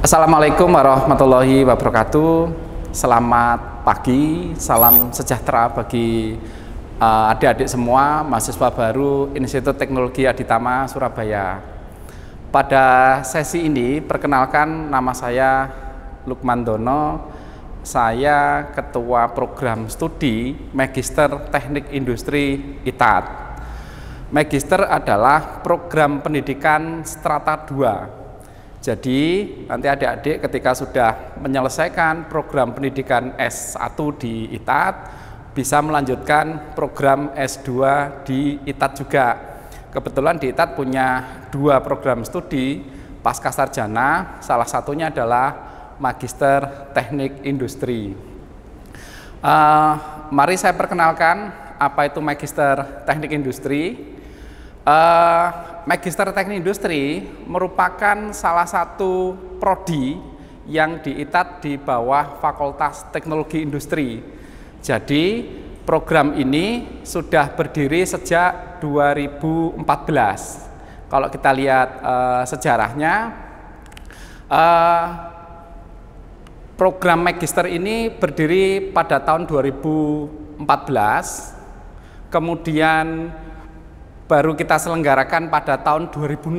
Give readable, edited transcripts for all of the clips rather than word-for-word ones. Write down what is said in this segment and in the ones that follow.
Assalamualaikum warahmatullahi wabarakatuh. Selamat pagi, salam sejahtera bagi adik-adik semua, mahasiswa baru Institut Teknologi Aditama Surabaya. Pada sesi ini, perkenalkan, nama saya Lukman Dono. Saya Ketua Program Studi Magister Teknik Industri ITAT. Magister adalah program pendidikan strata 2. Jadi nanti adik-adik ketika sudah menyelesaikan program pendidikan S1 di ITAT bisa melanjutkan program S2 di ITAT juga. Kebetulan di ITAT punya 2 program studi pasca sarjana, salah satunya adalah Magister Teknik Industri. Mari saya perkenalkan apa itu Magister Teknik Industri. Magister Teknik Industri merupakan salah satu prodi yang di ITAT di bawah Fakultas Teknologi Industri. Jadi program ini sudah berdiri sejak 2014. Kalau kita lihat sejarahnya, program Magister ini berdiri pada tahun 2014, kemudian baru kita selenggarakan pada tahun 2006.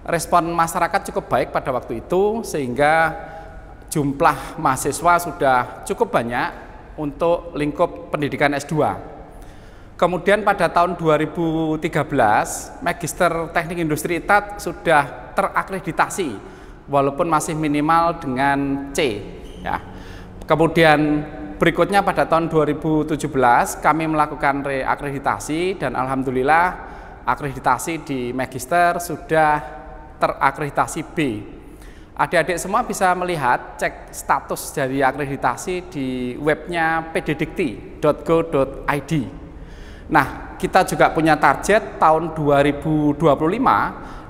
Respon masyarakat cukup baik pada waktu itu sehingga jumlah mahasiswa sudah cukup banyak untuk lingkup pendidikan S2. Kemudian pada tahun 2013, Magister Teknik Industri ITAT sudah terakreditasi walaupun masih minimal dengan C, ya. Kemudian berikutnya pada tahun 2017 kami melakukan reakreditasi dan alhamdulillah akreditasi di Magister sudah terakreditasi B. Adik-adik semua bisa melihat cek status dari akreditasi di webnya pddikti.go.id. Nah, kita juga punya target tahun 2025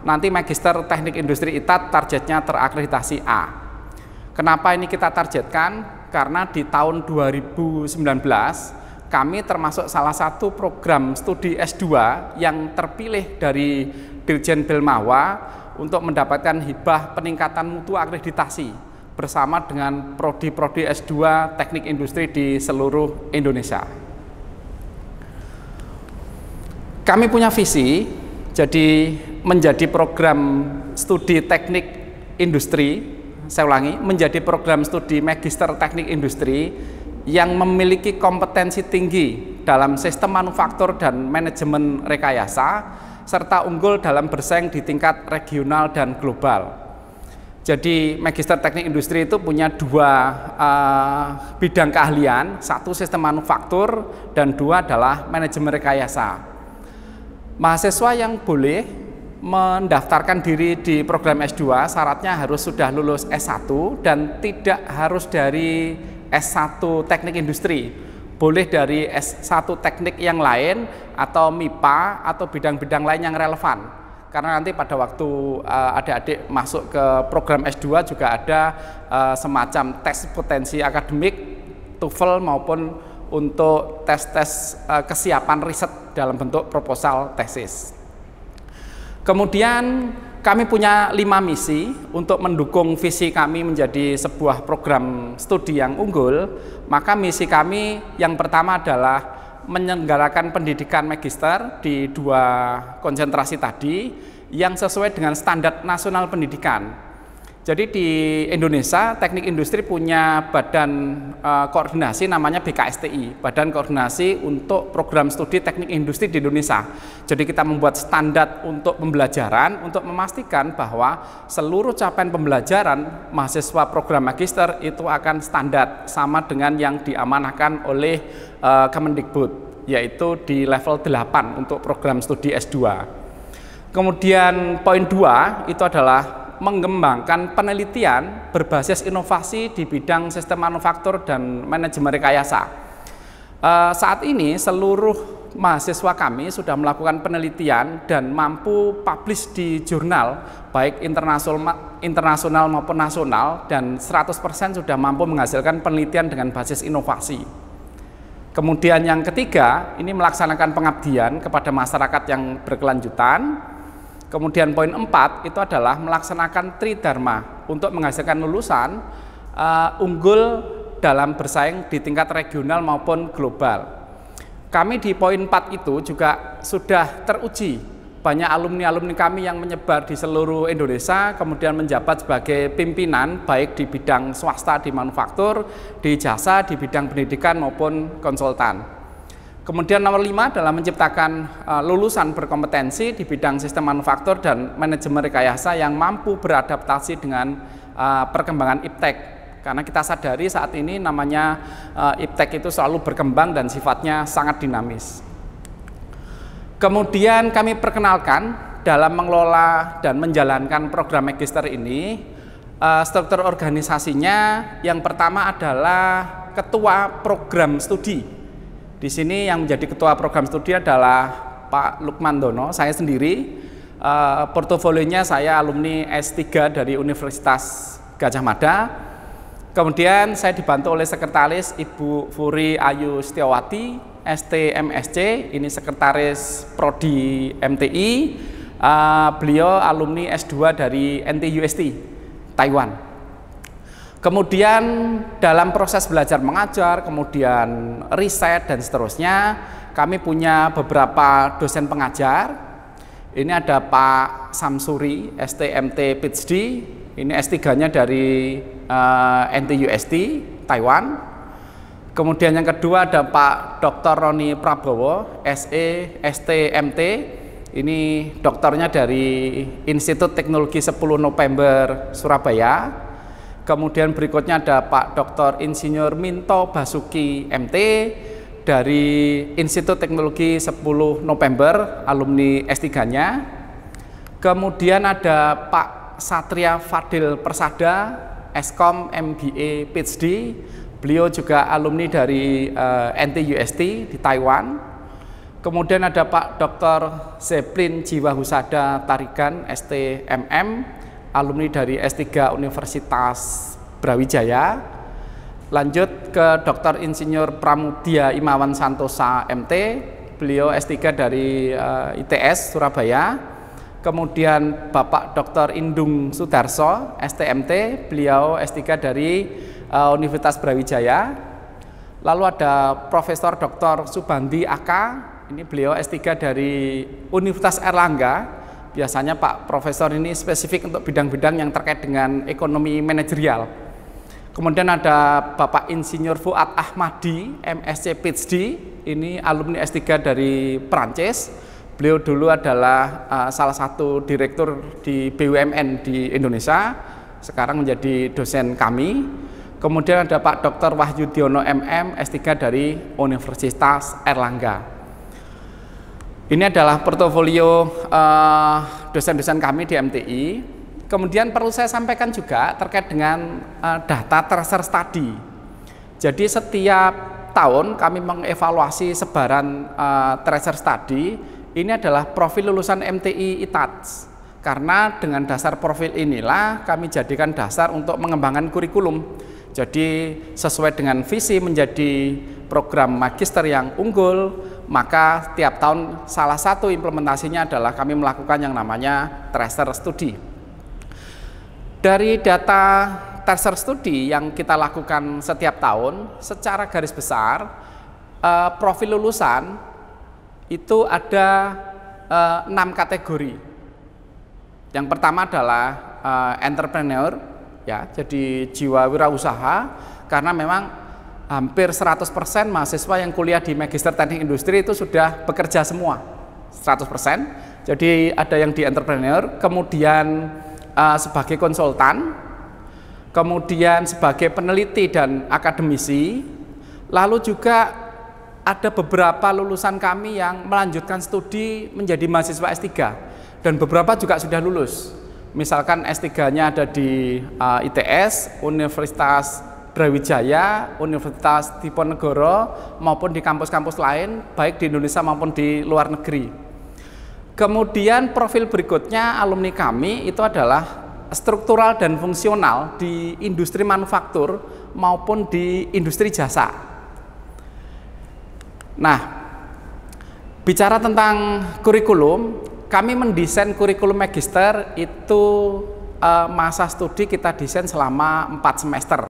nanti Magister Teknik Industri ITAT targetnya terakreditasi A. Kenapa ini kita targetkan? Karena di tahun 2019 kami termasuk salah satu program studi S2 yang terpilih dari Dirjen Belmawa untuk mendapatkan hibah peningkatan mutu akreditasi bersama dengan prodi-prodi S2 Teknik Industri di seluruh Indonesia. Kami punya visi, jadi menjadi program studi teknik industri. Saya ulangi, menjadi program studi Magister Teknik Industri yang memiliki kompetensi tinggi dalam sistem manufaktur dan manajemen rekayasa, serta unggul dalam bersaing di tingkat regional dan global. Jadi Magister Teknik Industri itu punya 2 bidang keahlian, 1 sistem manufaktur dan 2 adalah manajemen rekayasa. Mahasiswa yang boleh mendaftarkan diri di program S2 syaratnya harus sudah lulus S1 dan tidak harus dari S1 Teknik Industri, boleh dari S1 teknik yang lain atau MIPA atau bidang-bidang lain yang relevan, karena nanti pada waktu adik-adik masuk ke program S2 juga ada semacam tes potensi akademik TOEFL maupun untuk tes-tes kesiapan riset dalam bentuk proposal tesis. Kemudian kami punya 5 misi untuk mendukung visi kami menjadi sebuah program studi yang unggul. Maka misi kami yang pertama adalah menyelenggarakan pendidikan magister di 2 konsentrasi tadi yang sesuai dengan standar nasional pendidikan. Jadi di Indonesia Teknik Industri punya badan koordinasi namanya BKSTI, Badan Koordinasi untuk Program Studi Teknik Industri di Indonesia. Jadi kita membuat standar untuk pembelajaran untuk memastikan bahwa seluruh capaian pembelajaran mahasiswa program magister itu akan standar sama dengan yang diamanahkan oleh Kemendikbud, yaitu di level 8 untuk program studi S2. Kemudian poin 2 itu adalah mengembangkan penelitian berbasis inovasi di bidang sistem manufaktur dan manajemen rekayasa. Saat ini seluruh mahasiswa kami sudah melakukan penelitian dan mampu publish di jurnal baik internasional maupun nasional, dan 100% sudah mampu menghasilkan penelitian dengan basis inovasi. Kemudian yang ketiga, ini melaksanakan pengabdian kepada masyarakat yang berkelanjutan. Kemudian poin 4 itu adalah melaksanakan Tridharma untuk menghasilkan lulusan unggul dalam bersaing di tingkat regional maupun global. Kami di poin 4 itu juga sudah teruji. Banyak alumni-alumni kami yang menyebar di seluruh Indonesia, kemudian menjabat sebagai pimpinan baik di bidang swasta di manufaktur, di jasa, di bidang pendidikan maupun konsultan. Kemudian nomor 5 adalah menciptakan lulusan berkompetensi di bidang sistem manufaktur dan manajemen rekayasa yang mampu beradaptasi dengan perkembangan iptek. Karena kita sadari saat ini namanya iptek itu selalu berkembang dan sifatnya sangat dinamis. Kemudian kami perkenalkan dalam mengelola dan menjalankan program magister ini, struktur organisasinya yang pertama adalah ketua program studi. Di sini yang menjadi ketua program studi adalah Pak Lukman Dono, saya sendiri. Portofolionya saya alumni S3 dari Universitas Gadjah Mada. Kemudian saya dibantu oleh sekretaris Ibu Furi Ayu Setiawati, STMSC, ini sekretaris Prodi MTI. Beliau alumni S2 dari NTUST, Taiwan. Kemudian dalam proses belajar mengajar, kemudian riset dan seterusnya, kami punya beberapa dosen pengajar. Ini ada Pak Samsuri, STMT PhD, ini S3-nya dari NTUST, Taiwan. Kemudian yang kedua ada Pak Dr. Roni Prabowo, SE, STMT, ini doktornya dari Institut Teknologi 10 November, Surabaya. Kemudian berikutnya ada Pak Dr. Insinyur Minto Basuki, MT, dari Institut Teknologi 10 November, alumni S3-nya. Kemudian ada Pak Satria Fadil Persada, Eskom MBA PhD, beliau juga alumni dari NTUST di Taiwan. Kemudian ada Pak Dr. Zeplin Jiwa Husada Tarigan, STMM, alumni dari S3 Universitas Brawijaya. Lanjut ke Dr. Insinyur Pramudia Imawan Santosa, MT, beliau S3 dari ITS Surabaya. Kemudian Bapak Dr. Indung Sudarso, STMT, beliau S3 dari Universitas Brawijaya. Lalu ada Profesor Dr. Subandi AK, ini beliau S3 dari Universitas Erlangga. Biasanya Pak Profesor ini spesifik untuk bidang-bidang yang terkait dengan ekonomi manajerial. Kemudian ada Bapak Insinyur Fuad Ahmadi, MSc PhD, ini alumni S3 dari Perancis. Beliau dulu adalah salah satu direktur di BUMN di Indonesia, sekarang menjadi dosen kami. Kemudian ada Pak Dr. Wahyu Diono MM, S3 dari Universitas Erlangga. Ini adalah portofolio dosen-dosen kami di MTI. Kemudian perlu saya sampaikan juga terkait dengan data tracer study. Jadi setiap tahun kami mengevaluasi sebaran tracer study. Ini adalah profil lulusan MTI ITATS, karena dengan dasar profil inilah kami jadikan dasar untuk mengembangkan kurikulum. Jadi sesuai dengan visi menjadi program magister yang unggul, maka tiap tahun salah satu implementasinya adalah kami melakukan yang namanya tracer study. Dari data tracer study yang kita lakukan setiap tahun, secara garis besar profil lulusan itu ada 6 kategori. Yang pertama adalah entrepreneur, ya, jadi jiwa wirausaha, karena memang hampir 100% mahasiswa yang kuliah di Magister Teknik Industri itu sudah bekerja semua, 100%. Jadi ada yang di entrepreneur, kemudian sebagai konsultan, kemudian sebagai peneliti dan akademisi, lalu juga ada beberapa lulusan kami yang melanjutkan studi menjadi mahasiswa S3 dan beberapa juga sudah lulus. Misalkan S3-nya ada di ITS, Universitas Brawijaya, Universitas Diponegoro, maupun di kampus-kampus lain, baik di Indonesia maupun di luar negeri. Kemudian profil berikutnya alumni kami itu adalah struktural dan fungsional di industri manufaktur maupun di industri jasa. Nah, bicara tentang kurikulum, kami mendesain kurikulum magister itu masa studi kita desain selama 4 semester.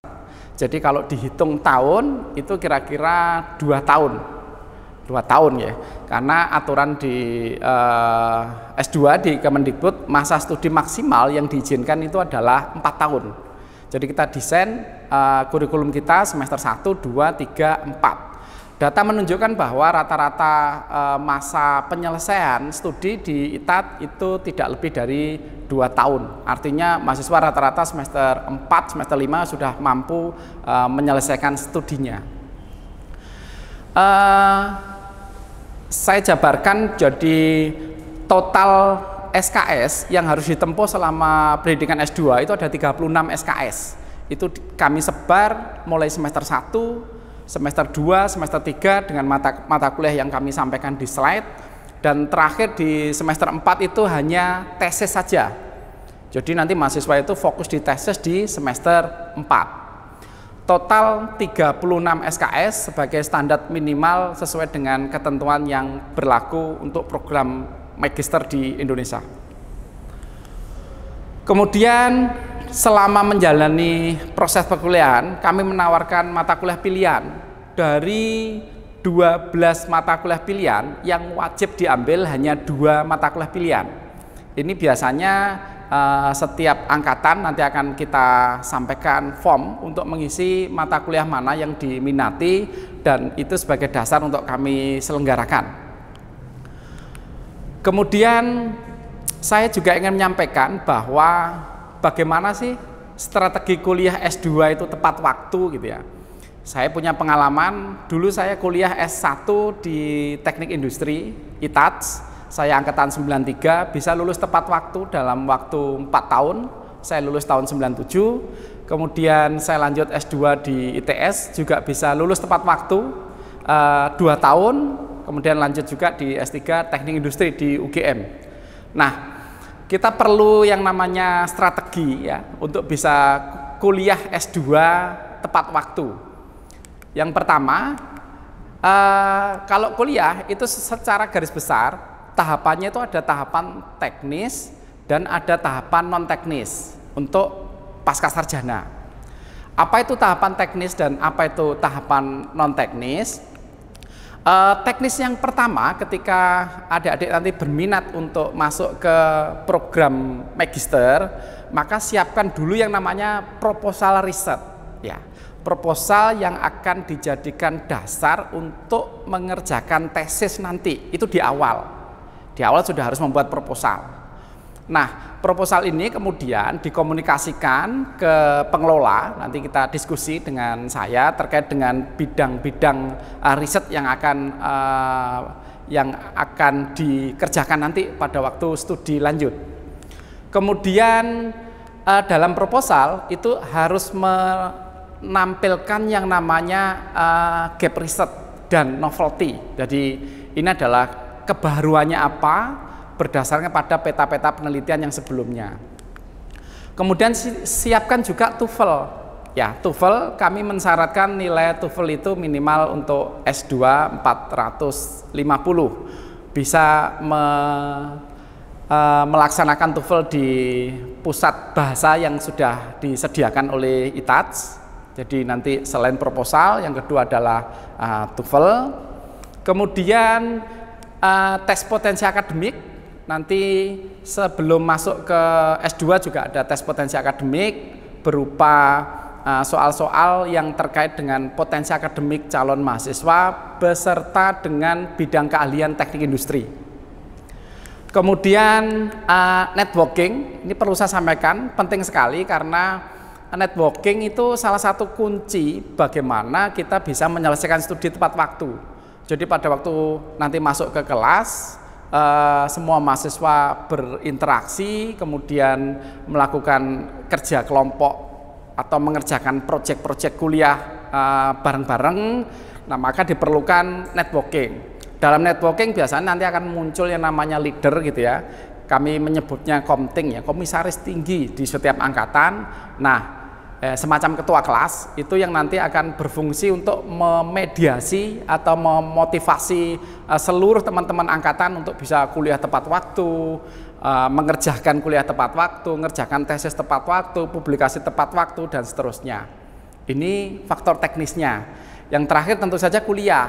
Jadi kalau dihitung tahun itu kira-kira 2 tahun. 2 tahun ya. Karena aturan di S2 di Kemendikbud masa studi maksimal yang diizinkan itu adalah 4 tahun. Jadi kita desain kurikulum kita semester 1, 2, 3, 4. Data menunjukkan bahwa rata-rata masa penyelesaian studi di ITAT itu tidak lebih dari 2 tahun. Artinya mahasiswa rata-rata semester 4, semester 5 sudah mampu menyelesaikan studinya. Saya jabarkan jadi total SKS yang harus ditempuh selama pendidikan S2 itu ada 36 SKS. Itu kami sebar mulai semester 1, semester 2, semester 3 dengan mata kuliah yang kami sampaikan di slide, dan terakhir di semester 4 itu hanya tesis saja. Jadi nanti mahasiswa itu fokus di tesis di semester 4. Total 36 SKS sebagai standar minimal sesuai dengan ketentuan yang berlaku untuk program magister di Indonesia. Kemudian selama menjalani proses perkuliahan, kami menawarkan mata kuliah pilihan. Dari 12 mata kuliah pilihan, yang wajib diambil hanya 2 mata kuliah pilihan. Ini biasanya setiap angkatan nanti akan kita sampaikan form untuk mengisi mata kuliah mana yang diminati, dan itu sebagai dasar untuk kami selenggarakan. Kemudian saya juga ingin menyampaikan bahwa bagaimana sih strategi kuliah S2 itu tepat waktu gitu ya. Saya punya pengalaman, dulu saya kuliah S1 di Teknik Industri ITAT, saya angkatan 93, bisa lulus tepat waktu dalam waktu 4 tahun. Saya lulus tahun 97. Kemudian saya lanjut S2 di ITS, juga bisa lulus tepat waktu 2 tahun. Kemudian lanjut juga di S3 Teknik Industri di UGM. Nah, kita perlu yang namanya strategi ya untuk bisa kuliah S2 tepat waktu. Yang pertama, kalau kuliah itu secara garis besar tahapannya itu ada tahapan teknis dan ada tahapan non teknis untuk pasca sarjana. Apa itu tahapan teknis dan apa itu tahapan non teknis? Teknis yang pertama, ketika adik-adik nanti berminat untuk masuk ke program magister, maka siapkan dulu yang namanya proposal riset ya. Proposal yang akan dijadikan dasar untuk mengerjakan tesis nanti, itu di awal. Di awal sudah harus membuat proposal. Nah, proposal ini kemudian dikomunikasikan ke pengelola, nanti kita diskusi dengan saya terkait dengan bidang-bidang riset yang akan dikerjakan nanti pada waktu studi lanjut. Kemudian dalam proposal itu harus menampilkan yang namanya gap riset dan novelty. Jadi ini adalah kebaruannya apa berdasarkan pada peta-peta penelitian yang sebelumnya. Kemudian siapkan juga TOEFL. Ya, TOEFL kami mensyaratkan nilai TOEFL itu minimal untuk S2 450. Bisa melaksanakan TOEFL di pusat bahasa yang sudah disediakan oleh ITAT. Jadi nanti selain proposal, yang kedua adalah TOEFL. Kemudian tes potensi akademik. Nanti sebelum masuk ke S2 juga ada tes potensi akademik berupa soal-soal yang terkait dengan potensi akademik calon mahasiswa beserta dengan bidang keahlian teknik industri. Kemudian networking, ini perlu saya sampaikan, penting sekali karena networking itu salah satu kunci bagaimana kita bisa menyelesaikan studi tepat waktu. Jadi pada waktu nanti masuk ke kelas, semua mahasiswa berinteraksi, kemudian melakukan kerja kelompok atau mengerjakan proyek-proyek kuliah bareng-bareng. Nah, maka diperlukan networking. Dalam networking biasanya nanti akan muncul yang namanya leader gitu ya. Kami menyebutnya komting ya, komisaris tinggi di setiap angkatan. Nah, semacam ketua kelas itu yang nanti akan berfungsi untuk memediasi atau memotivasi seluruh teman-teman angkatan untuk bisa kuliah tepat waktu, mengerjakan kuliah tepat waktu, mengerjakan tesis tepat waktu, publikasi tepat waktu, dan seterusnya. Ini faktor teknisnya. Yang terakhir tentu saja kuliah.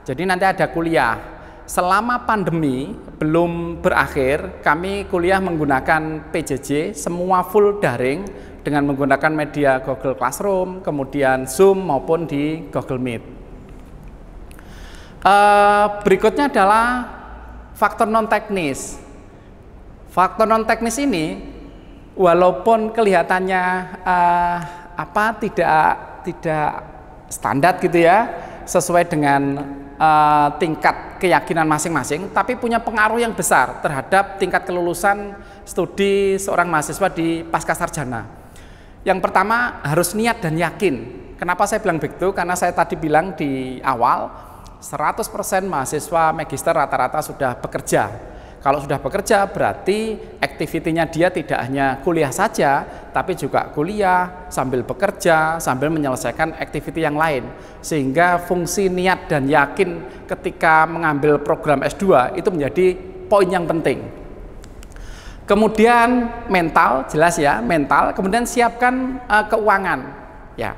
Jadi nanti ada kuliah. Selama pandemi belum berakhir, kami kuliah menggunakan PJJ, semua full daring, dengan menggunakan media Google Classroom, kemudian Zoom maupun di Google Meet. Berikutnya adalah faktor non teknis. Faktor non teknis ini, walaupun kelihatannya tidak standar gitu ya, sesuai dengan tingkat keyakinan masing-masing, tapi punya pengaruh yang besar terhadap tingkat kelulusan studi seorang mahasiswa di pascasarjana. Yang pertama harus niat dan yakin. Kenapa saya bilang begitu? Karena saya tadi bilang di awal 100% mahasiswa magister rata-rata sudah bekerja. Kalau sudah bekerja berarti aktivitinya dia tidak hanya kuliah saja, tapi juga kuliah sambil bekerja, sambil menyelesaikan aktiviti yang lain. Sehingga fungsi niat dan yakin ketika mengambil program S2 itu menjadi poin yang penting. Kemudian mental, jelas ya, mental. Kemudian siapkan keuangan. Ya,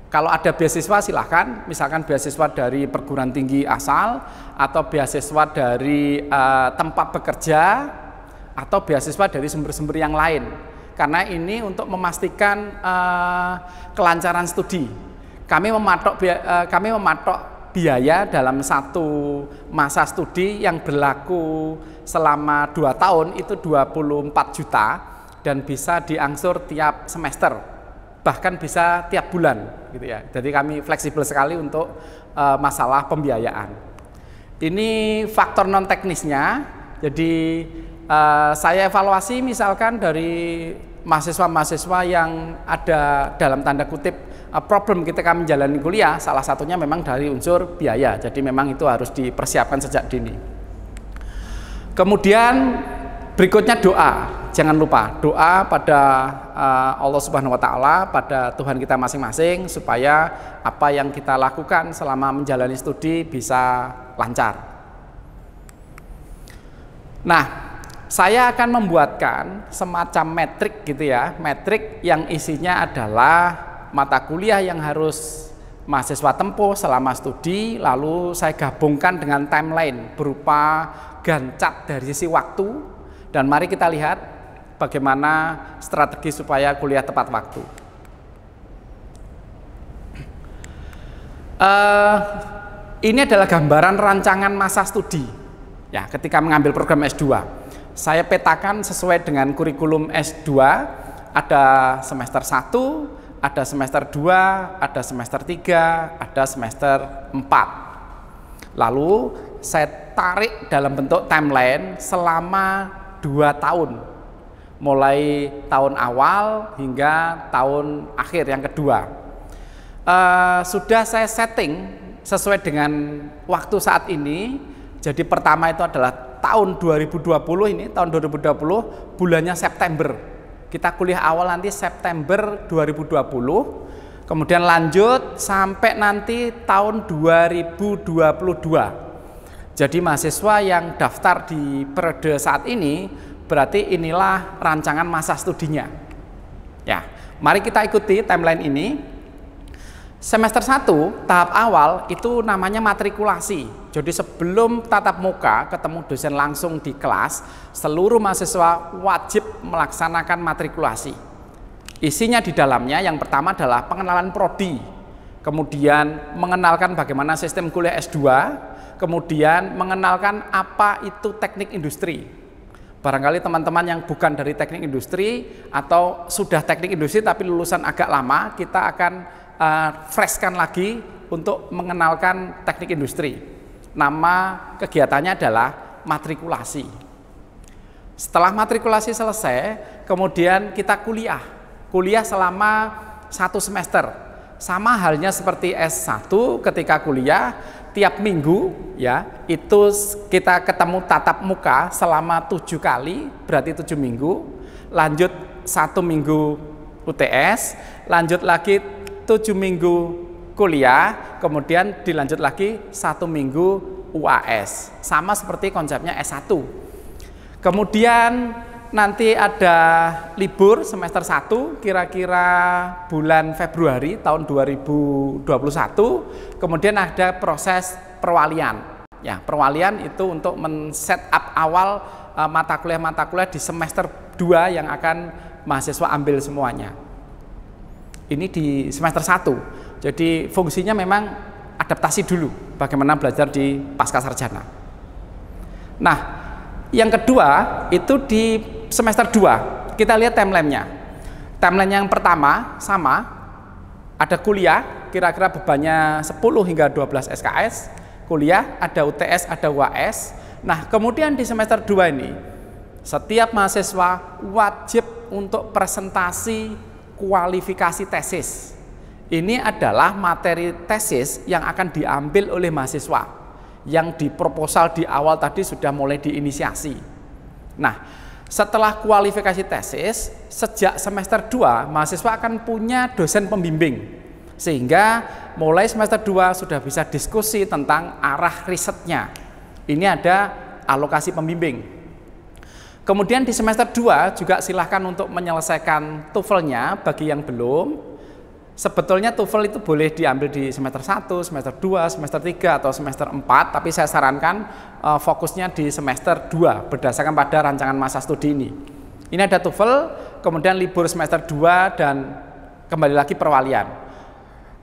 kalau ada beasiswa silahkan, misalkan beasiswa dari perguruan tinggi asal, atau beasiswa dari tempat bekerja, atau beasiswa dari sumber-sumber yang lain. Karena ini untuk memastikan kelancaran studi. Kami mematok biaya dalam satu masa studi yang berlaku selama 2 tahun itu 24 juta dan bisa diangsur tiap semester, bahkan bisa tiap bulan gitu ya. Jadi kami fleksibel sekali untuk masalah pembiayaan. Ini faktor non teknisnya. Jadi saya evaluasi misalkan dari mahasiswa-mahasiswa yang ada dalam tanda kutip problem ketika menjalani kuliah, salah satunya memang dari unsur biaya. Jadi memang itu harus dipersiapkan sejak dini. Kemudian berikutnya doa. Jangan lupa doa pada Allah Subhanahu wa taala, pada Tuhan kita masing-masing, supaya apa yang kita lakukan selama menjalani studi bisa lancar. Nah, saya akan membuatkan semacam metrik gitu ya, metrik yang isinya adalah mata kuliah yang harus mahasiswa tempuh selama studi, lalu saya gabungkan dengan timeline berupa gancat dari sisi waktu, dan mari kita lihat bagaimana strategi supaya kuliah tepat waktu. Ini adalah gambaran rancangan masa studi ya, ketika mengambil program S2. Saya petakan sesuai dengan kurikulum S2, ada semester 1, ada semester 2, ada semester 3, ada semester 4. Lalu saya tarik dalam bentuk timeline selama 2 tahun. Mulai tahun awal hingga tahun akhir yang kedua. Sudah saya setting sesuai dengan waktu saat ini. Jadi pertama itu adalah tahun 2020 ini, tahun 2020 bulannya September. Kita kuliah awal nanti September 2020, kemudian lanjut sampai nanti tahun 2022. Jadi mahasiswa yang daftar di periode saat ini, berarti inilah rancangan masa studinya. Ya, mari kita ikuti timeline ini. Semester 1 tahap awal itu namanya matrikulasi. Jadi sebelum tatap muka ketemu dosen langsung di kelas, seluruh mahasiswa wajib melaksanakan matrikulasi. Isinya di dalamnya yang pertama adalah pengenalan prodi, kemudian mengenalkan bagaimana sistem kuliah S2, kemudian mengenalkan apa itu teknik industri. Barangkali teman-teman yang bukan dari teknik industri atau sudah teknik industri tapi lulusan agak lama, kita akan freshkan lagi untuk mengenalkan teknik industri. Nama kegiatannya adalah matrikulasi. Setelah matrikulasi selesai, kemudian kita kuliah selama 1 semester. Sama halnya seperti S1 ketika kuliah, tiap minggu ya, itu kita ketemu tatap muka selama 7 kali, berarti 7 minggu. Lanjut 1 minggu UTS, lanjut lagi 7 minggu kuliah, kemudian dilanjut lagi 1 minggu UAS. Sama seperti konsepnya S1. Kemudian nanti ada libur semester 1 kira-kira bulan Februari tahun 2021. Kemudian ada proses perwalian. Ya, perwalian itu untuk men-set up awal mata kuliah di semester 2 yang akan mahasiswa ambil semuanya. Ini di semester 1. Jadi fungsinya memang adaptasi dulu bagaimana belajar di pasca sarjana. Nah, yang kedua itu di semester 2. Kita lihat timeline-nya. Timeline yang pertama sama, ada kuliah, kira-kira bebannya 10 hingga 12 SKS, kuliah, ada UTS, ada UAS. Nah, kemudian di semester 2 ini setiap mahasiswa wajib untuk presentasi kualifikasi tesis. Ini adalah materi tesis yang akan diambil oleh mahasiswa yang di proposal di awal tadi sudah mulai diinisiasi. Nah, setelah kualifikasi tesis, sejak semester 2 mahasiswa akan punya dosen pembimbing, sehingga mulai semester 2 sudah bisa diskusi tentang arah risetnya. Ini ada alokasi pembimbing. Kemudian di semester 2 juga silahkan untuk menyelesaikan TOEFL-nya bagi yang belum. Sebetulnya TOEFL itu boleh diambil di semester 1, semester 2, semester 3, atau semester 4, tapi saya sarankan fokusnya di semester 2 berdasarkan pada rancangan masa studi ini. Ini ada TOEFL, kemudian libur semester 2 dan kembali lagi perwalian.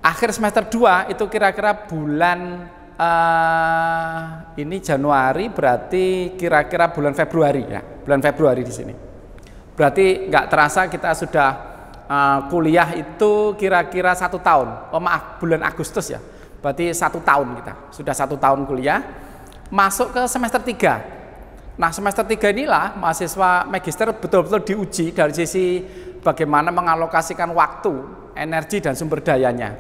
Akhir semester 2 itu kira-kira bulan ini Januari, berarti kira-kira bulan Februari ya, bulan Februari di sini. Berarti nggak terasa kita sudah kuliah itu kira-kira 1 tahun. Oh maaf, bulan Agustus ya. Berarti 1 tahun kita sudah 1 tahun kuliah, masuk ke semester 3. Nah, semester 3 inilah mahasiswa magister betul-betul diuji dari sisi bagaimana mengalokasikan waktu, energi dan sumber dayanya.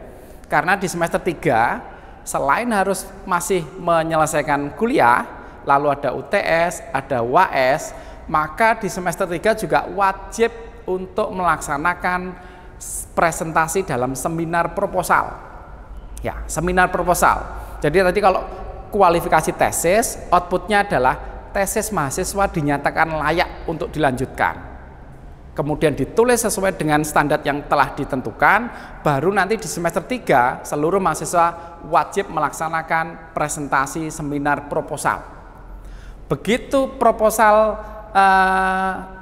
Karena di semester 3 selain harus masih menyelesaikan kuliah, lalu ada UTS, ada UAS, maka di semester 3 juga wajib untuk melaksanakan presentasi dalam seminar proposal. Ya, seminar proposal. Jadi tadi kalau kualifikasi tesis, outputnya adalah tesis mahasiswa dinyatakan layak untuk dilanjutkan. Kemudian ditulis sesuai dengan standar yang telah ditentukan, baru nanti di semester 3 seluruh mahasiswa wajib melaksanakan presentasi seminar proposal. Begitu proposal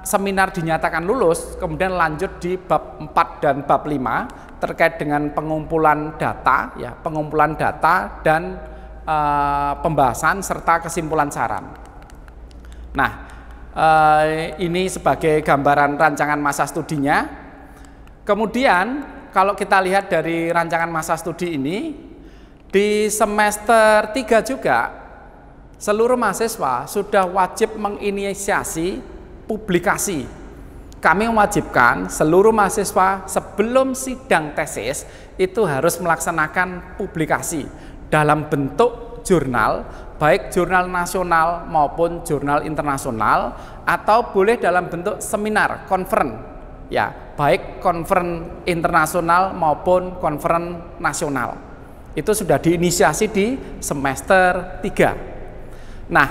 seminar dinyatakan lulus, kemudian lanjut di bab 4 dan bab 5 terkait dengan pengumpulan data, ya, pengumpulan data dan pembahasan serta kesimpulan saran. Nah, ini sebagai gambaran rancangan masa studinya. Kemudian kalau kita lihat dari rancangan masa studi ini, di semester 3 juga seluruh mahasiswa sudah wajib menginisiasi publikasi. Kami mewajibkan seluruh mahasiswa sebelum sidang tesis itu harus melaksanakan publikasi dalam bentuk jurnal, baik jurnal nasional maupun jurnal internasional, atau boleh dalam bentuk seminar, conference, ya, baik conference internasional maupun conference nasional. Itu sudah diinisiasi di semester 3. Nah,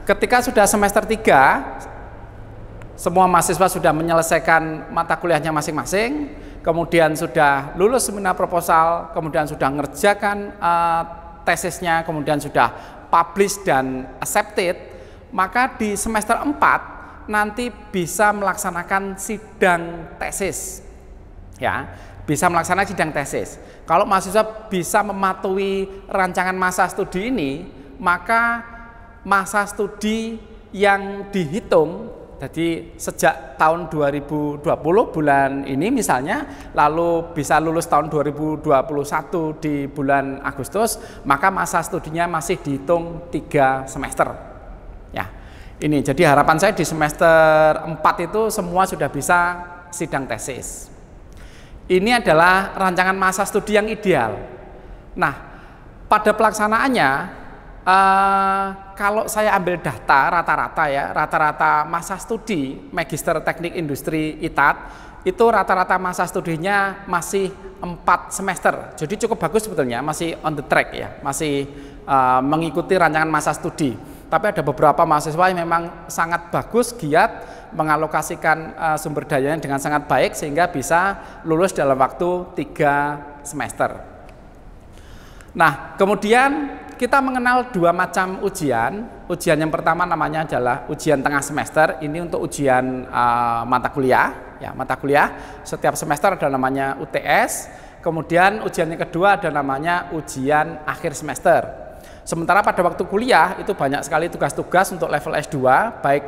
ketika sudah semester 3, semua mahasiswa sudah menyelesaikan mata kuliahnya masing-masing, kemudian sudah lulus seminar proposal, kemudian sudah mengerjakan tesisnya, kemudian sudah publish dan accepted, maka di semester 4 nanti bisa melaksanakan sidang tesis. Ya, bisa melaksanakan sidang tesis. Kalau mahasiswa bisa mematuhi rancangan masa studi ini, maka masa studi yang dihitung, jadi sejak tahun 2020 bulan ini misalnya, lalu bisa lulus tahun 2021 di bulan Agustus, maka masa studinya masih dihitung 3 semester. Ya, ini jadi harapan saya di semester 4 itu semua sudah bisa sidang tesis. Ini adalah rancangan masa studi yang ideal. Nah, pada pelaksanaannya, kalau saya ambil data rata-rata ya, rata-rata masa studi Magister Teknik Industri ITAT itu rata-rata masa studinya masih 4 semester. Jadi cukup bagus sebetulnya, masih on the track ya, masih mengikuti rancangan masa studi. Tapi ada beberapa mahasiswa yang memang sangat bagus, giat, mengalokasikan sumber dayanya dengan sangat baik sehingga bisa lulus dalam waktu 3 semester. Nah, kemudian kita mengenal 2 macam ujian. Ujian yang pertama namanya adalah ujian tengah semester. Ini untuk ujian mata kuliah. Ya, mata kuliah setiap semester ada namanya UTS. Kemudian ujian yang kedua ada namanya ujian akhir semester. Sementara pada waktu kuliah itu banyak sekali tugas-tugas untuk level S2, baik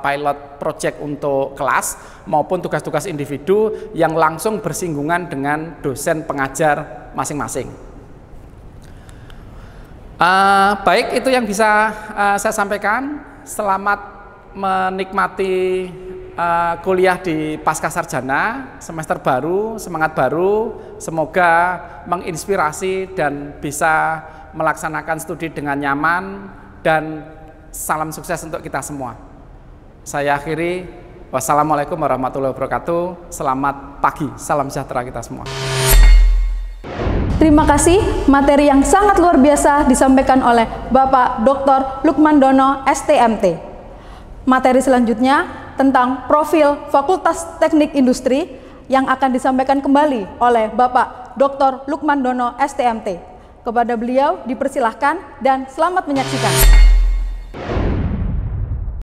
pilot project untuk kelas maupun tugas-tugas individu yang langsung bersinggungan dengan dosen pengajar masing-masing. Baik, itu yang bisa saya sampaikan. Selamat menikmati kuliah di pasca sarjana, semester baru, semangat baru, semoga menginspirasi dan bisa melaksanakan studi dengan nyaman, dan salam sukses untuk kita semua. Saya akhiri, wassalamualaikum warahmatullahi wabarakatuh, selamat pagi, salam sejahtera kita semua. Terima kasih, materi yang sangat luar biasa disampaikan oleh Bapak Dr. Lukmandono, STMT. Materi selanjutnya tentang profil Fakultas Teknik Industri yang akan disampaikan kembali oleh Bapak Dr. Lukmandono, STMT. Kepada beliau dipersilahkan dan selamat menyaksikan.